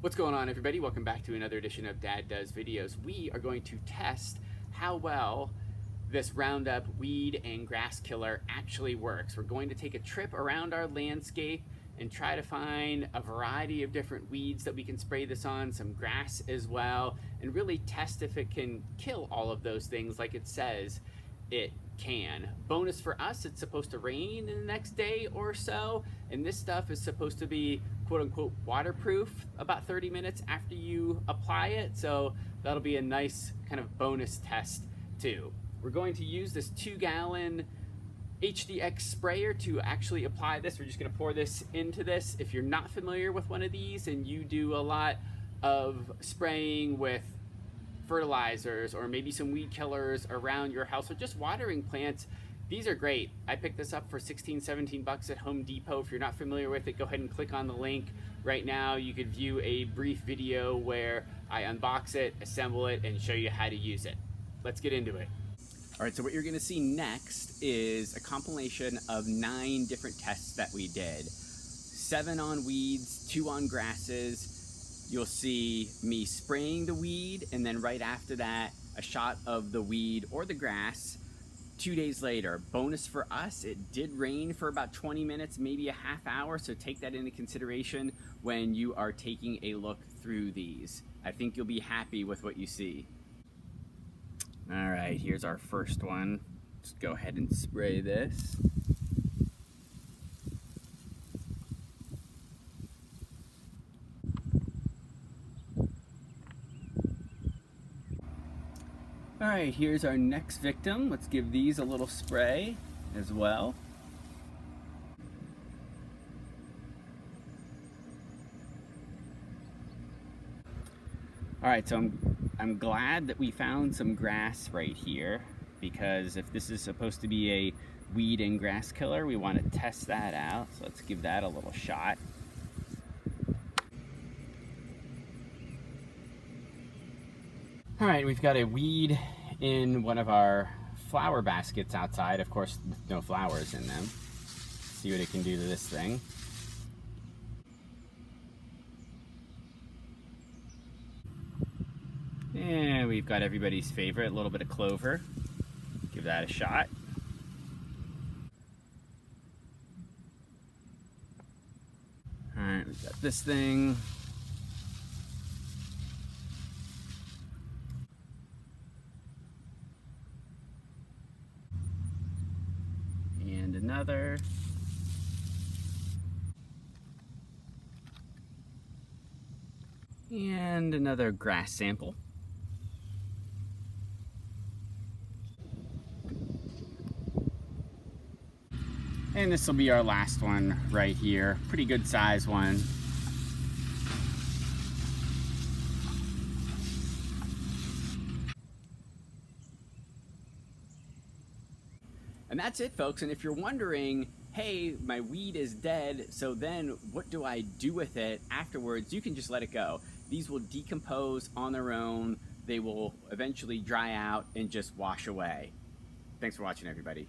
What's going on, everybody? Welcome back to another edition of Dad Does Videos. We are going to test how well this Roundup Weed and Grass Killer actually works. We're going to take a trip around our landscape and try to find a variety of different weeds that we can spray this on, some grass as well, and really test if it can kill all of those things like it says it can. Bonus for us, it's supposed to rain in the next day or so, and this stuff is supposed to be quote-unquote waterproof about 30 minutes after you apply it, so that'll be a nice kind of bonus test too. We're going to use this 2-gallon HDX sprayer to actually apply this. We're just going to pour this into this. If you're not familiar with one of these and you do a lot of spraying with fertilizers or maybe some weed killers around your house or just watering plants, these are great. I picked this up for 16-17 bucks at Home Depot. If you're not familiar with it, go ahead and click on the link right now. You could view a brief video where I unbox it, assemble it, and show you how to use it. Let's get into it. All right, so what you're gonna see next is a compilation of 9 different tests that we did. 7 on weeds, 2 on grasses. You'll see me spraying the weed, and then right after that, a shot of the weed or the grass 2 days later. Bonus for us, it did rain for about 20 minutes, maybe a half hour, so take that into consideration when you are taking a look through these. I think you'll be happy with what you see. All right, here's our first one. Let's go ahead and spray this. All right, here's our next victim. Let's give these a little spray as well. All right, so I'm glad that we found some grass right here, because if this is supposed to be a weed and grass killer, we want to test that out. So let's give that a little shot. All right, we've got a weed in one of our flower baskets outside, of course, with no flowers in them. Let's see what it can do to this thing. And we've got everybody's favorite, a little bit of clover. Give that a shot. All right, we've got this thing. And another. And another grass sample. And this will be our last one right here. Pretty good size one. And that's it, folks. And if you're wondering, hey, my weed is dead, so then what do I do with it afterwards? You can just let it go. These will decompose on their own. They will eventually dry out and just wash away. Thanks for watching, everybody.